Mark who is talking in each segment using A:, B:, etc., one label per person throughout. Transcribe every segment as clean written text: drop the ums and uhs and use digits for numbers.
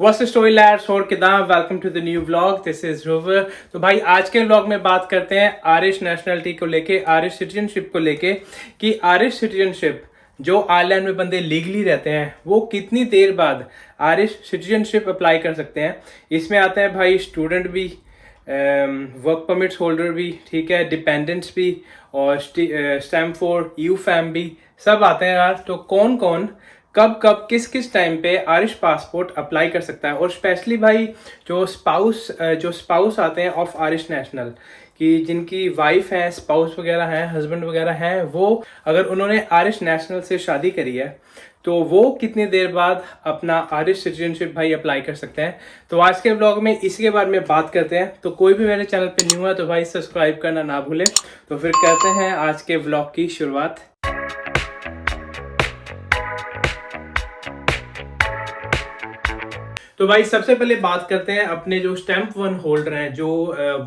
A: What's the story lads और किदाम welcome to the new vlog this is Rover. तो भाई आज के व्लॉग में बात करते हैं आयरिश नेशनलिटी को लेके, आयरिश सिटीजनशिप को लेके कि आयरिश सिटीजनशिप जो आयरलैंड में बंदे लीगली रहते हैं वो कितनी देर बाद आयरिश सिटीजनशिप अप्लाई कर सकते हैं। इसमें आते हैं भाई स्टूडेंट भी, वर्क परमिट्स होल्डर भी, ठीक है, डिपेंडेंट्स भी और स्टैम्प फॉर यू फैम भी सब आते हैं यार। तो कौन कौन कब कब किस किस टाइम पे आयरिश पासपोर्ट अप्लाई कर सकता है, और स्पेशली भाई जो स्पाउस आते हैं ऑफ आयरिश नेशनल, कि जिनकी वाइफ है, स्पाउस वगैरह हैं, हस्बैंड वगैरह हैं, वो अगर उन्होंने आयरिश नेशनल से शादी करी है तो वो कितनी देर बाद अपना आयरिश सिटीजनशिप भाई अप्लाई कर सकते हैं। तो आज के ब्लॉग में इसी के बारे में बात करते हैं। तो कोई भी मेरे चैनल पे न्यू है तो भाई सब्सक्राइब करना ना भूलें। तो फिर करते हैं आज के ब्लॉग की शुरुआत। तो भाई सबसे पहले बात करते हैं अपने जो स्टैम्प वन होल्डर हैं, जो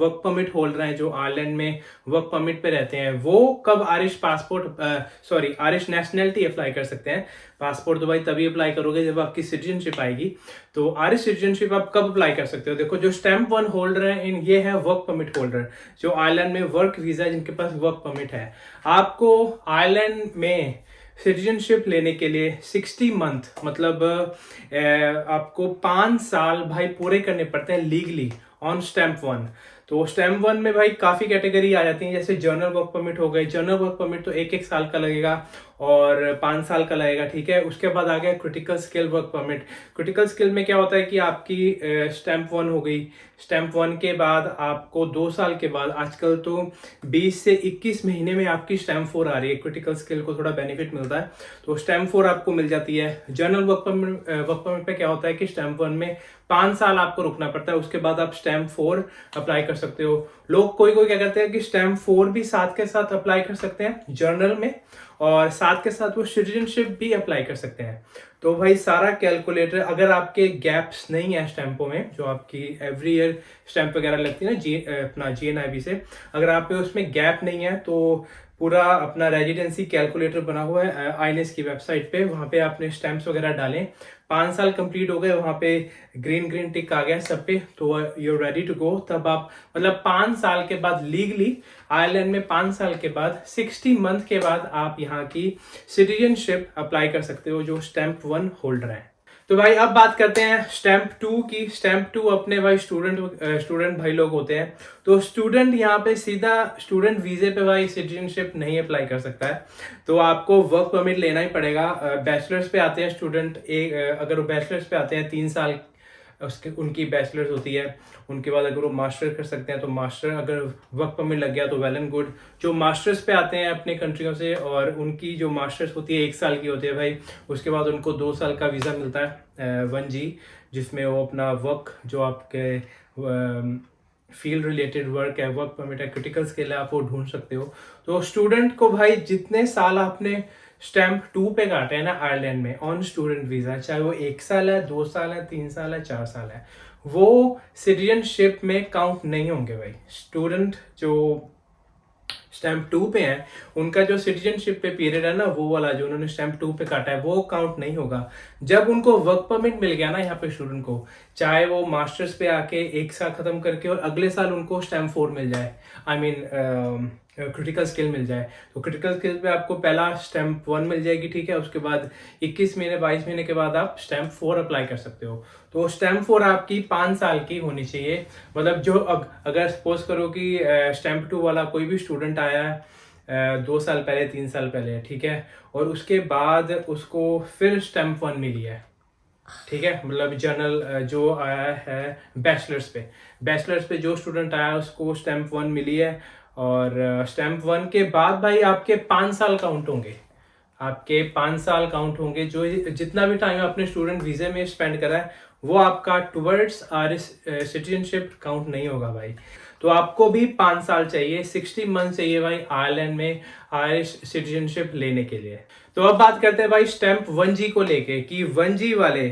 A: वर्क परमिट होल्डर हैं, जो आयरलैंड में वर्क परमिट पे रहते हैं, वो कब आयरिश आयरिश नेशनलिटी अप्लाई कर सकते हैं। पासपोर्ट तो भाई तभी अप्लाई करोगे जब आपकी सिटीजनशिप आएगी। तो आयरिश सिटीजनशिप आप कब अप्लाई कर सकते हो। देखो जो स्टैम्प वन होल्डर हैं ये है वर्क परमिट होल्डर, जो आयरलैंड में वर्क वीजा, जिनके पास वर्क परमिट है। आपको आयरलैंड में सिटीजनशिप लेने के लिए 60 मंथ मतलब आपको 5 साल भाई पूरे करने पड़ते हैं लीगली ऑन स्टैम्प वन। तो स्टैम्प वन में भाई काफ़ी कैटेगरी आ जाती है, जैसे जर्नल वर्क परमिट हो गई। जर्नल वर्क परमिट तो एक साल का लगेगा और 5 साल का लगेगा, ठीक है। उसके बाद आ गया critical skill work permit. Critical skill में क्या होता है कि आपकी स्टैम्प वन हो गई, स्टैम्प वन के बाद आपको 2 साल के बाद, आजकल तो 20 से 21 महीने में आपकी स्टैम्प फोर आ रही है। क्रिटिकल स्किल को थोड़ा बेनिफिट मिलता है, तो स्टैम्प फोर आपको मिल जाती है। जर्नल वर्क परमिट पे क्या होता है कि स्टैम्प वन में 5 साल आपको रुकना पड़ता है, उसके बाद आप स्टैम्प फोर अप्लाई कर सकते हो। लोग कोई कोई क्या करते हैं कि स्टैम्प फोर भी साथ के साथ अप्लाई कर सकते हैं जर्नल में, और साथ के साथ वो सिटीजनशिप भी अप्लाई कर सकते हैं। तो भाई सारा कैलकुलेटर, अगर आपके गैप्स नहीं है स्टैंपों में, जो आपकी एवरी ईयर स्टैंप वगैरह लगती है ना अपना GNIB से, अगर आप पे उसमें गैप नहीं है तो पूरा अपना रेजिडेंसी कैलकुलेटर बना हुआ है INS की वेबसाइट पे, वहाँ पे आपने स्टैंप्स वगैरह डालें। 5 साल कंप्लीट हो गए, वहाँ पे ग्रीन टिक आ गया सब पे, तो you are ready to go. तब आप मतलब 5 साल के बाद लीगली आयरलैंड में 5 साल के बाद 60 मंथ के बाद आप यहाँ की सिटीजनशिप अप्लाई कर सकते हो, जो स्टैम्प वन होल्डर है। तो भाई अब बात करते हैं स्टैम्प टू की। स्टैम्प टू अपने भाई स्टूडेंट भाई लोग होते हैं। तो स्टूडेंट यहाँ पे सीधा स्टूडेंट वीजे पे भाई सिटीजनशिप नहीं अप्लाई कर सकता है, तो आपको वर्क परमिट लेना ही पड़ेगा। बैचलर्स पे आते हैं स्टूडेंट, अगर वो बैचलर्स पे आते हैं 3 साल उसके उनकी बैचलर्स होती है। उनके बाद अगर वो मास्टर कर सकते हैं तो मास्टर, अगर वर्क परमिट लग गया तो वेल एंड गुड। जो मास्टर्स पे आते हैं अपने कंट्रियों से, और उनकी जो मास्टर्स होती है 1 साल की होती है भाई, उसके बाद उनको 2 साल का वीज़ा मिलता है 1G, जिसमें वो अपना वर्क, जो आपके फील्ड रिलेटेड वर्क है, वर्क परमिट है, क्रिटिकल स्किल है, आप वो ढूंढ सकते हो। तो स्टूडेंट को भाई जितने साल आपने स्टैम्प टू पे काटे हैं ना आयरलैंड में ऑन स्टूडेंट वीजा, चाहे वो 1 साल है, 2 साल है, 3 साल है, 4 साल है, वो सिटीजनशिप में काउंट नहीं होंगे भाई। स्टूडेंट जो स्टैम्प टू पे हैं उनका जो सिटीजनशिप पे पीरियड है ना, वो वाला जो उन्होंने स्टैम्प टू पे काटा है वो काउंट नहीं होगा। जब उनको वर्क परमिट मिल गया ना यहाँ पे स्टूडेंट को, चाहे वो मास्टर्स पे आके 1 साल खत्म करके और अगले साल उनको स्टैम्प फोर मिल जाए, आई मीन क्रिटिकल स्किल मिल जाए, तो क्रिटिकल स्किल पे आपको पहला स्टैम्प वन मिल जाएगी, ठीक है। उसके बाद 21 महीने 22 महीने के बाद आप स्टैम्प फोर अप्लाई कर सकते हो। तो स्टैम्प फोर आपकी 5 साल की होनी चाहिए। मतलब जो अगर सपोज करो कि स्टैम्प टू वाला कोई भी स्टूडेंट आया है 2 साल पहले, 3 साल पहले, ठीक है, और उसके बाद उसको फिर स्टैम्प वन मिली है, ठीक है, मतलब जर्नल जो आया है बैचलर्स पे जो स्टूडेंट आया उसको स्टैम्प वन मिली है, और स्टैम्प वन के बाद भाई आपके 5 साल काउंट होंगे। आपके 5 साल काउंट होंगे, जो जितना भी टाइम आपने स्टूडेंट वीजे में स्पेंड करा है वो आपका टुवर्ड्स सिटीजनशिप काउंट नहीं होगा भाई। तो आपको भी 5 साल चाहिए, 60 मंथ चाहिए भाई आयरलैंड में आयरिश सिटीजनशिप लेने के लिए। तो अब बात करते हैं भाई स्टैम्प 1G को लेके कि 1G वाले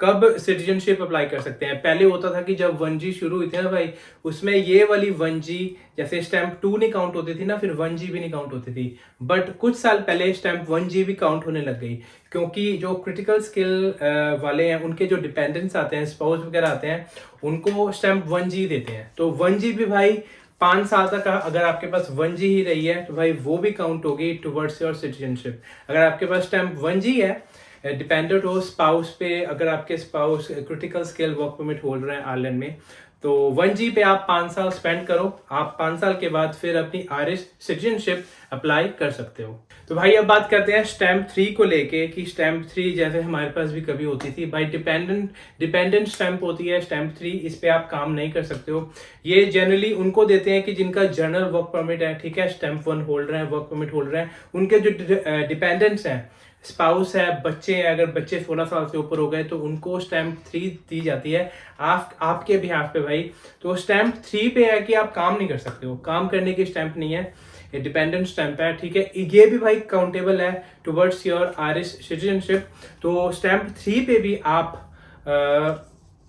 A: कब सिटीजनशिप अप्लाई कर सकते हैं। पहले होता था कि जब 1G शुरू हुई थी ना भाई, उसमें ये वाली 1G जैसे स्टैम्प 2 नहीं काउंट होती थी ना, फिर 1G भी नहीं काउंट होती थी। बट कुछ साल पहले स्टैम्प 1G भी काउंट होने लग गई, क्योंकि जो क्रिटिकल स्किल वाले हैं उनके जो डिपेंडेंट्स आते हैं, स्पाउस वगैरह आते हैं, उनको स्टैम्प 1G देते हैं। तो 1G भी भाई 5 साल तक अगर आपके पास 1G ही रही है तो भाई वो भी काउंट होगी टुवर्ड्स योर सिटीजनशिप। अगर आपके पास स्टैम्प 1G है, डिपेंडेंट हो स्पाउस पे, अगर आपके spouse critical skill work permit holder है आयरलैंड में, तो 1G पे आप 5 साल स्पेंड करो, आप 5 साल के बाद फिर अपनी आयरिश सिटीजनशिप अप्लाई कर सकते हो। तो भाई अब बात करते हैं स्टैम्प 3 को लेके कि स्टैम्प 3 जैसे हमारे पास भी कभी होती थी भाई, डिपेंडेंट स्टैम्प होती है स्टैम्प 3, इस पे आप काम नहीं कर सकते हो। ये जनरली उनको देते हैं कि जिनका जनरल वर्क परमिट है, ठीक है, स्टैम्प 1 होल्डर है, वर्क परमिट होल्डर है, उनके जो डिपेंडेंट्स हैं, स्पाउस है, बच्चे हैं, अगर बच्चे 16 साल से ऊपर हो गए तो उनको स्टैम्प 3 दी जाती है आपके बिहाफ पे भाई। तो स्टैम्प 3 पे है कि आप काम नहीं कर सकते हो, काम करने की स्टैम्प नहीं है, ये डिपेंडेंट स्टैम्प है, ठीक है। ये भी भाई काउंटेबल है टुवर्ड्स योर आयरिश सिटीजनशिप। तो स्टैम्प 3 पे भी आप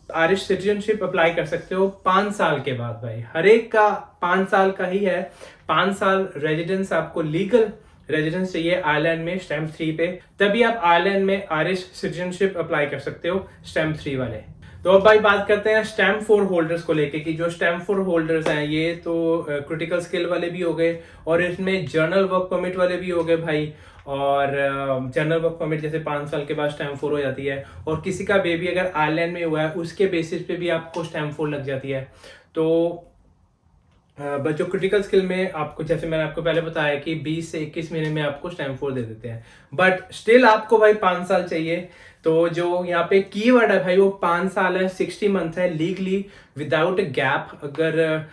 A: आयरिश सिटीजनशिप अप्लाई कर सकते हो 5 साल के बाद भाई। हर एक का 5 साल का ही है, 5 साल रेजिडेंस, आपको लीगल रेजिडेंस चाहिए आयरलैंड में स्टैम्प 3 पे, तभी आप आयरलैंड में आयरिश सिटीजनशिप अप्लाई कर सकते हो स्टैम्प 3 वाले। तो अब भाई बात करते हैं स्टैम्प 4 होल्डर्स को लेके कि जो स्टैम्प 4 होल्डर्स हैं ये तो क्रिटिकल स्किल वाले भी हो गए, और इसमें जर्नल वर्क परमिट वाले भी हो गए भाई। और जनरल वर्क परमिट जैसे 5 साल के बाद स्टैम्प 4 हो जाती है, और किसी का बेबी अगर आयरलैंड में हुआ है उसके बेसिस पे भी आपको स्टैम्प 4 लग जाती है। तो बट जो क्रिटिकल स्किल में आपको, जैसे मैंने आपको पहले बताया कि 20 से 21 महीने में आपको स्टैम्प 4 दे देते हैं, बट स्टिल आपको भाई 5 साल चाहिए। तो जो यहाँ पे कीवर्ड है भाई वो 5 साल है, 60 मंथ है लीगली विदाउट गैप। अगर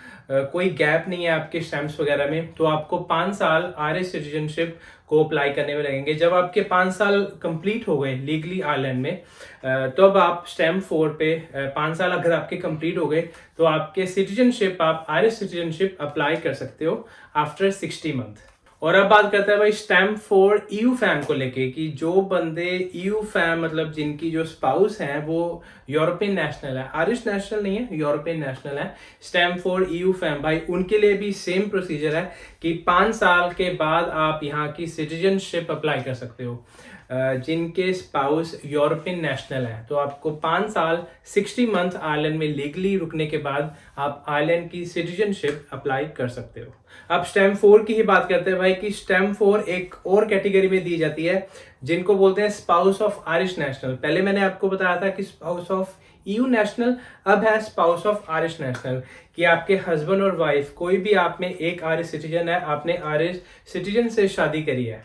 A: कोई गैप नहीं है आपके स्टैम्प्स वगैरह में तो आपको 5 साल आयरिश सिटीजनशिप को अप्लाई करने में लगेंगे। जब आपके 5 साल कंप्लीट हो गए लीगली आयरलैंड में, तो अब आप स्टैम्प 4 पे 5 साल अगर आपके कंप्लीट हो गए तो आपके सिटीजनशिप, आप आयरिश सिटीजनशिप अप्लाई कर सकते हो आफ्टर 60 मंथ। और अब बात करते हैं भाई स्टैम्प 4 EU फैम को लेके कि जो बंदे EU फैम मतलब जिनकी जो स्पाउस हैं वो यूरोपियन नेशनल है, आयरिश नेशनल नहीं है, यूरोपियन नेशनल है, स्टैम्प 4 EU फैम भाई, उनके लिए भी सेम प्रोसीजर है कि 5 साल के बाद आप यहाँ की सिटीजनशिप अप्लाई कर सकते हो। जिनके स्पाउस यूरोपियन नेशनल है तो आपको 5 साल 60 मंथ आयरलैंड में लीगली रुकने के बाद आप आयरलैंड की सिटीजनशिप अप्लाई कर सकते हो। अब स्टैम्प 4 की ही बात करते हैं भाई कि स्टैम्प 4 एक और कैटेगरी में दी जाती है जिनको बोलते हैं स्पाउस ऑफ आयरिश नेशनल। पहले मैंने आपको बताया था कि स्पाउस ऑफ EU नेशनल, अब है स्पाउस ऑफ आयरिश नेशनल, कि आपके हस्बैंड और वाइफ कोई भी आप में एक आयरिश सिटीजन है, आपने आयरिश सिटीजन से शादी करी है,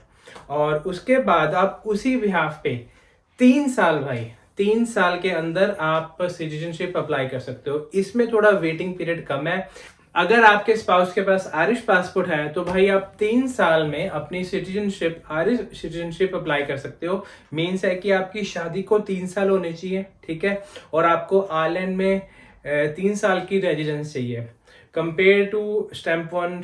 A: और उसके बाद आप उसी बिहाफ पे 3 साल भाई, 3 साल के अंदर आप सिटीजनशिप अप्लाई कर सकते हो। इसमें थोड़ा वेटिंग पीरियड कम है। अगर आपके स्पाउस के पास आयरिश पासपोर्ट है तो भाई आप 3 साल में अपनी सिटीजनशिप, आयरिश सिटीजनशिप अप्लाई कर सकते हो। मीन्स है कि आपकी शादी को 3 साल होने चाहिए, ठीक है, और आपको आयरलैंड में 3 साल की रेजिडेंस चाहिए। Compare to stamp 1,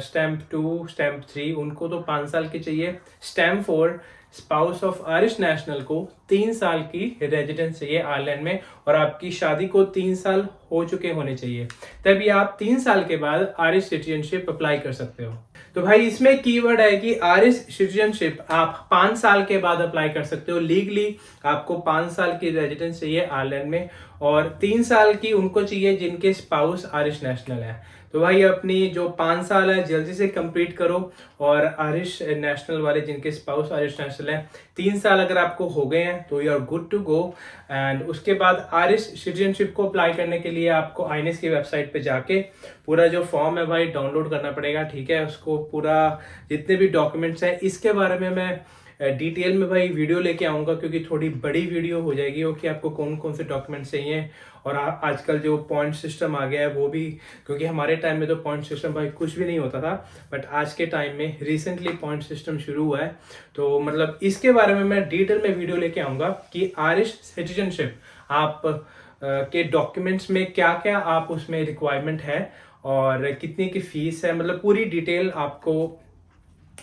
A: stamp 2, stamp 3, उनको तो 5 साल की चाहिए। Stamp 4 spouse of Irish national को 3 साल की रेजिडेंस चाहिए आयरलैंड में, और आपकी शादी को 3 साल हो चुके होने चाहिए, तभी आप 3 साल के बाद आयरिश सिटीजनशिप अप्लाई कर सकते हो। तो भाई इसमें कीवर्ड है कि आयरिश सिटीजनशिप आप 5 साल के बाद अप्लाई कर सकते हो लीगली। आपको 5 साल की रेजिडेंस चाहिए आयरलैंड में, और 3 साल की उनको चाहिए जिनके स्पाउस आयरिश नेशनल है। तो भाई अपनी जो 5 साल है जल्दी से कंप्लीट करो, और आयरिश नेशनल वाले जिनके स्पाउस आयरिश नेशनल है 3 साल अगर आपको हो गए हैं तो you are good to go. And उसके बाद आयरिश सिटीजनशिप को अप्लाई करने के लिए आपको आईएनएस की वेबसाइट पे जाके पूरा जो फॉर्म है भाई डाउनलोड करना पड़ेगा, ठीक है। उसको पूरा जितने भी डॉक्यूमेंट्स हैं इसके बारे में मैं डिटेल में भाई वीडियो लेके आऊँगा, क्योंकि थोड़ी बड़ी वीडियो हो जाएगी वो कि आपको कौन कौन से डॉक्यूमेंट्स चाहिए। और आजकल जो पॉइंट सिस्टम आ गया है वो भी, क्योंकि हमारे टाइम में तो पॉइंट सिस्टम भाई कुछ भी नहीं होता था, बट आज के टाइम में रिसेंटली पॉइंट सिस्टम शुरू हुआ है। तो मतलब इसके बारे में मैं डिटेल में वीडियो लेके आऊँगा कि आयरिश सिटीजनशिप आप के डॉक्यूमेंट्स में क्या क्या आप उसमें रिक्वायरमेंट है और कितनी की फीस है, मतलब पूरी डिटेल आपको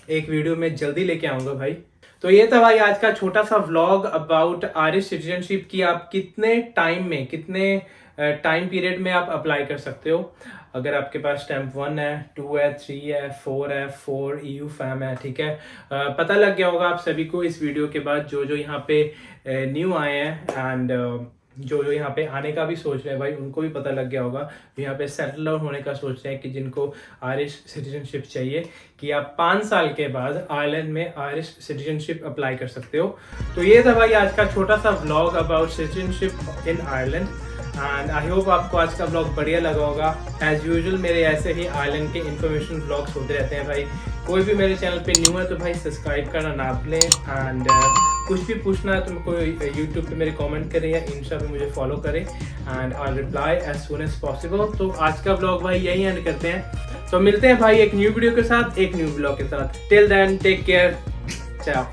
A: एक वीडियो में जल्दी लेके आऊंगा भाई। तो ये था भाई आज का छोटा सा व्लॉग अबाउट आयरिश सिटीजनशिप की आप कितने टाइम में, कितने टाइम पीरियड में आप अप्लाई कर सकते हो। अगर आपके पास स्टैम्प 1 है, 2 है, 3 है, 4 है, 4 EU फैम है, ठीक है। पता लग गया होगा आप सभी को इस वीडियो के बाद, जो जो यहाँ पे न्यू आए हैं एंड जो जो यहाँ पे आने का भी सोच रहे हैं भाई, उनको भी पता लग गया होगा। जो यहाँ पे सेटल डाउन होने का सोच रहे हैं, कि जिनको आयरिश सिटीजनशिप चाहिए, कि आप 5 साल के बाद आयरलैंड में आयरिश सिटीजनशिप अप्लाई कर सकते हो। तो ये था भाई आज का छोटा सा vlog about citizenship in Ireland and I hope आपको आज का ब्लॉग बढ़िया लगा होगा। एज यूजुअल मेरे ऐसे ही आयरलैंड के इन्फॉर्मेशन ब्लॉग्स होते रहते हैं भाई। कोई भी मेरे चैनल पे न्यू है तो भाई सब्सक्राइब करना ना भूलें एंड कुछ भी पूछना है तो कोई यूट्यूब पे मेरे कमेंट करें या इंस्टा पे मुझे फॉलो करें and I reply as soon as possible. तो आज का ब्लॉग भाई यही एंड करते हैं। तो मिलते हैं भाई एक न्यू वीडियो के साथ, एक न्यू ब्लॉग के साथ। टिल देन टेक केयर, चाओ।